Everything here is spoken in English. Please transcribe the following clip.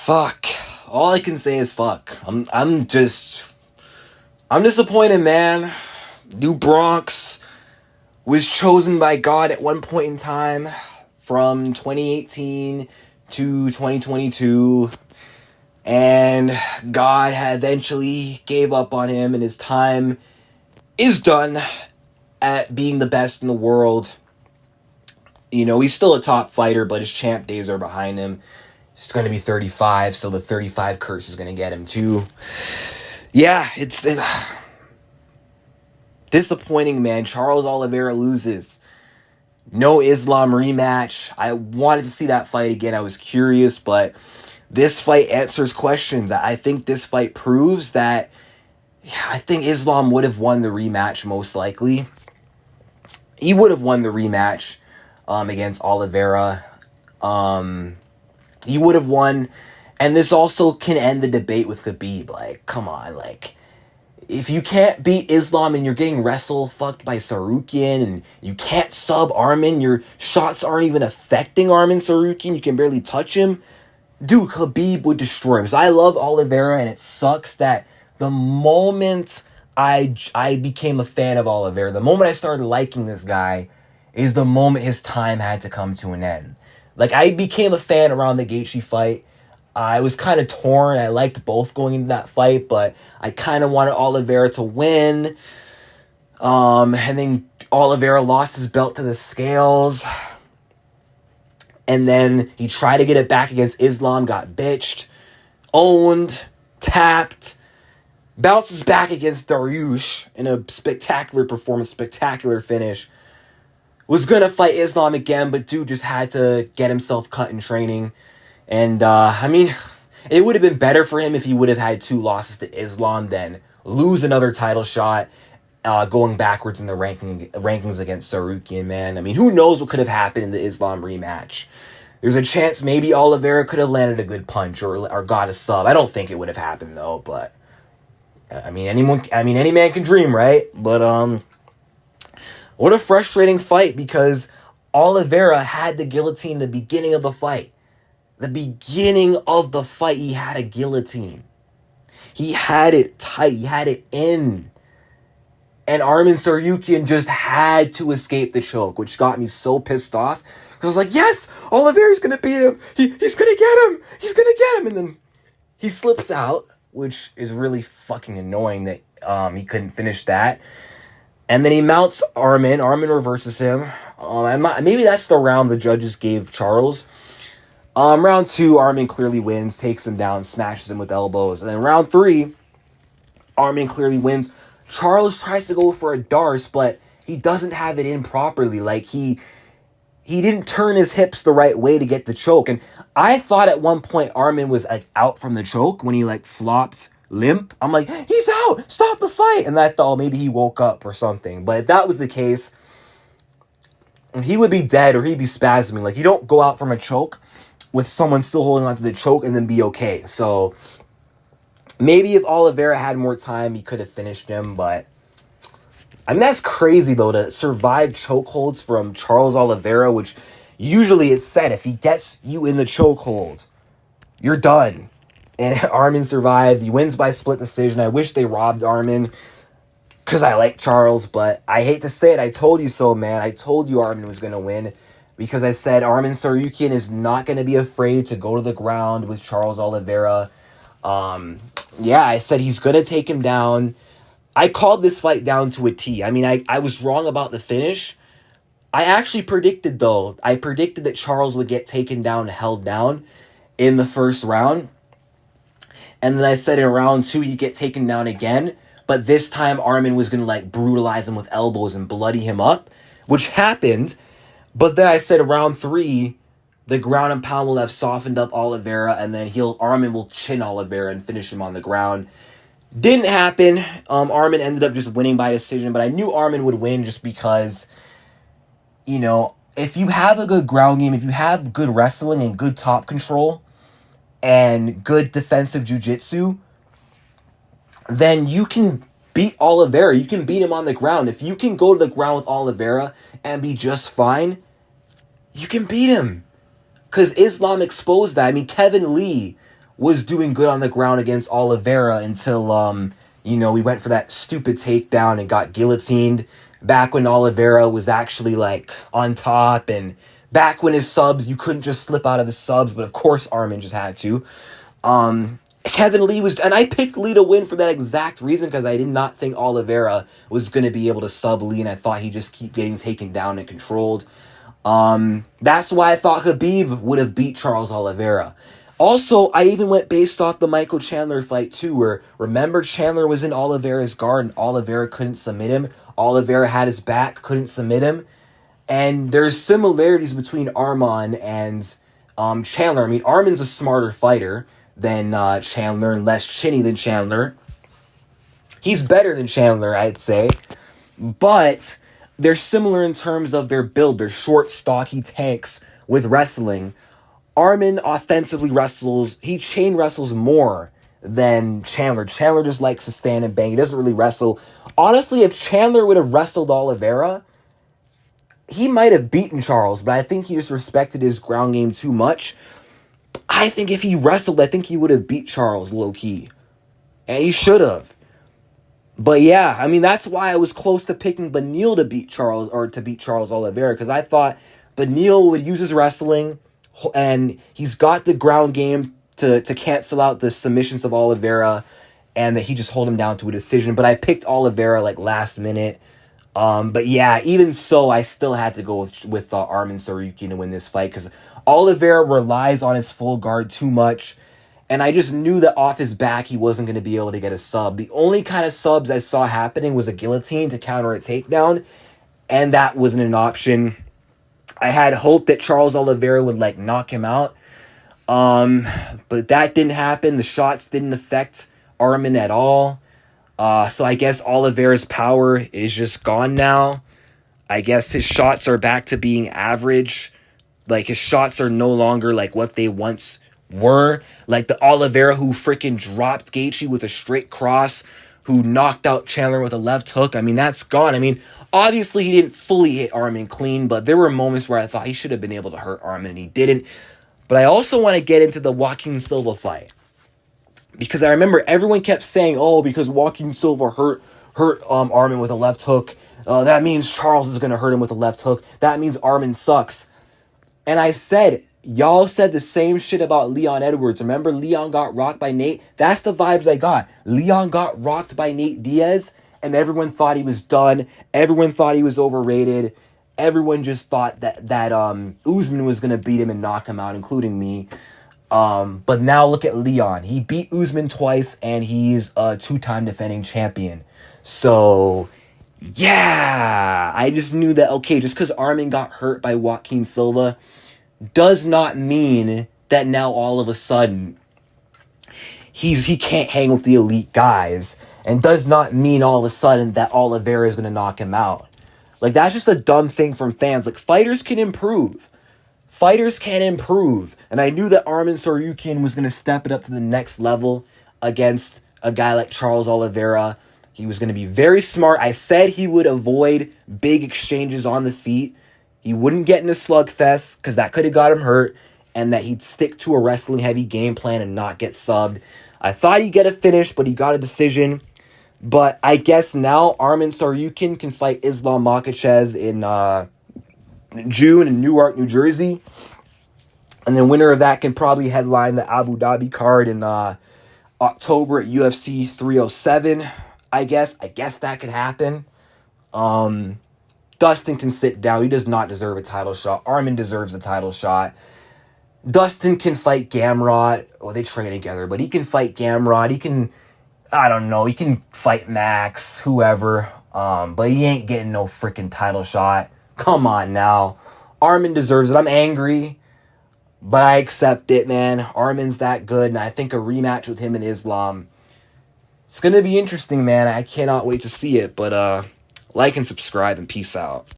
Fuck. All I can say is fuck. I'm disappointed, man. New Bronx was chosen by God at one point in time from 2018 to 2022. And God had eventually gave up on him, and his time is done at being the best in the world. You know, he's still a top fighter, but his champ days are behind him. He's going to be 35, so the 35 curse is going to get him too. Yeah, it's disappointing, man. Charles Oliveira loses. No Islam rematch. I wanted to see that fight again. I was curious, but this fight answers questions. I think this fight proves that I think Islam would have won the rematch most likely. He would have won the rematch against Oliveira. He would have won. And this also can end the debate with Khabib. Like, come on. Like, if you can't beat Islam and you're getting fucked by Sarukian and you can't sub Armin, your shots aren't even affecting Armin Sarukian, you can barely touch him, dude, Khabib would destroy him. So I love Oliveira, and it sucks that the moment I became a fan of Oliveira, the moment I started liking this guy, is the moment his time had to come to an end. Like, I became a fan around the Gaethje fight. I was kind of torn. I liked both going into that fight, but I kind of wanted Oliveira to win. And then Oliveira lost his belt to the scales. And then he tried to get it back against Islam, got bitched, owned, tapped, bounces back against Dariush in a spectacular performance, spectacular finish. Was going to fight Islam again, but dude just had to get himself cut in training. And, I mean, it would have been better for him if he would have had 2 losses to Islam than lose another title shot, going backwards in the rankings against Sarukian, man. I mean, who knows what could have happened in the Islam rematch. There's a chance maybe Oliveira could have landed a good punch or got a sub. I don't think it would have happened, though, but, any man can dream, right? But, what a frustrating fight, because Oliveira had the guillotine the beginning of the fight. The beginning of the fight, he had a guillotine. He had it tight. He had it in. And Armin Sarukian just had to escape the choke, which got me so pissed off. Because I was like, yes, Oliveira's going to beat him. He's going to get him. He's going to get him. And then he slips out, which is really fucking annoying that he couldn't finish that. And then he mounts Armin. Armin reverses him. Maybe that's the round the judges gave Charles. Round 2, Armin clearly wins, takes him down, smashes him with elbows. And then round 3, Armin clearly wins. Charles tries to go for a Darce, but he doesn't have it in properly. Like, he didn't turn his hips the right way to get the choke. And I thought at one point Armin was like out from the choke when he like flopped limp. I'm like, he's out! Stop the fight! And I thought maybe he woke up or something. But if that was the case, he would be dead or he'd be spasming. Like, you don't go out from a choke with someone still holding onto the choke and then be okay. So maybe if Oliveira had more time, he could have finished him. But I mean, that's crazy, though, to survive chokeholds from Charles Oliveira, which usually it's said if he gets you in the chokehold, you're done. And Armin survived. He wins by split decision. I wish they robbed Armin because I like Charles, but I hate to say it. I told you so, man. I told you Armin was going to win. Because I said Armin Sarukian is not going to be afraid to go to the ground with Charles Oliveira. I said he's going to take him down. I called this fight down to a T. I mean, I was wrong about the finish. I actually predicted, though. I predicted that Charles would get taken down, held down in the first round. And then I said in round 2, he'd get taken down again. But this time, Armin was going to, like, brutalize him with elbows and bloody him up, which happened. But then I said round 3, the ground and pound will have softened up Oliveira, and then Armin will chin Oliveira and finish him on the ground. Didn't happen. Armin ended up just winning by decision, but I knew Armin would win just because, you know, if you have a good ground game, if you have good wrestling and good top control and good defensive jiu-jitsu, then you can beat Oliveira. You can beat him on the ground. If you can go to the ground with Oliveira and be just fine, you can beat him. Because Islam exposed that. I mean, Kevin Lee was doing good on the ground against Oliveira until, we went for that stupid takedown and got guillotined. Back when Oliveira was actually, like, on top, and back when his subs, you couldn't just slip out of the subs, but of course Armin just had to. Kevin Lee and I picked Lee to win for that exact reason, because I did not think Oliveira was going to be able to sub Lee, and I thought he'd just keep getting taken down and controlled. That's why I thought Khabib would have beat Charles Oliveira. Also, I even went based off the Michael Chandler fight too, where, remember, Chandler was in Oliveira's guard and Oliveira couldn't submit him. Oliveira had his back, couldn't submit him. And there's similarities between Arman and Chandler. I mean, Arman's a smarter fighter than Chandler and less chinny than Chandler. He's better than Chandler, I'd say. But they're similar in terms of their build. They're short, stocky tanks with wrestling. Armin offensively wrestles. He chain wrestles more than Chandler. Chandler just likes to stand and bang. He doesn't really wrestle. Honestly, if Chandler would have wrestled Oliveira, he might have beaten Charles, but I think he just respected his ground game too much. I think if he wrestled, I think he would have beat Charles low-key. And he should have. But yeah, I mean, that's why I was close to picking Beneil to beat Charles Oliveira, because I thought Beneil would use his wrestling, and he's got the ground game to cancel out the submissions of Oliveira, and that he just hold him down to a decision. But I picked Oliveira like last minute. But yeah, even so, I still had to go with Armin Tsarukyan to win this fight, because Oliveira relies on his full guard too much, and I just knew that off his back he wasn't going to be able to get a sub. The only kind of subs I saw happening was a guillotine to counter a takedown, and that wasn't an option. I had hope that Charles Oliveira would like knock him out, but that didn't happen. The shots didn't affect Armin at all. So I guess Oliveira's power is just gone now. I guess his shots are back to being average. Like, his shots are no longer like what they once were. Like the Oliveira who freaking dropped Gaethje with a straight cross, who knocked out Chandler with a left hook. I mean, that's gone. I mean, obviously he didn't fully hit Armin clean, but there were moments where I thought he should have been able to hurt Armin, and he didn't. But I also want to get into the Joaquin Silva fight, because I remember everyone kept saying, oh, because Joaquin Silva hurt Armin with a left hook, that means Charles is going to hurt him with a left hook. That means Armin sucks. And I said, y'all said the same shit about Leon Edwards. Remember Leon got rocked by Nate? That's the vibes I got. Leon got rocked by Nate Diaz, and everyone thought he was done. Everyone thought he was overrated. Everyone just thought that Usman was going to beat him and knock him out, including me. But now look at Leon. He beat Usman twice, and he's a 2-time defending champion. So, yeah, I just knew that, okay, just because Armin got hurt by Joaquin Silva does not mean that now all of a sudden he can't hang with the elite guys, and does not mean all of a sudden that Oliveira is going to knock him out. Like, that's just a dumb thing from fans. Like, fighters can improve. Fighters can improve. And I knew that Armin Tsarukyan was going to step it up to the next level against a guy like Charles Oliveira. He was going to be very smart. I said he would avoid big exchanges on the feet. He wouldn't get in a slugfest, because that could have got him hurt. And that he'd stick to a wrestling-heavy game plan and not get subbed. I thought he'd get a finish, but he got a decision. But I guess now Armin Tsarukyan can fight Islam Makhachev in June in Newark, New Jersey. And then winner of that can probably headline the Abu Dhabi card in October at UFC 307. I guess that could happen. Dustin can sit down. He does not deserve a title shot. Armin deserves a title shot. Dustin can fight Gamrot. Well, they train together, but he can fight Gamrot. He can, I don't know, he can fight Max, whoever. But he ain't getting no freaking title shot. Come on now. Armin deserves it. I'm angry, but I accept it, man. Armin's that good, and I think a rematch with him and Islam, it's going to be interesting, man. I cannot wait to see it, but like and subscribe, and peace out.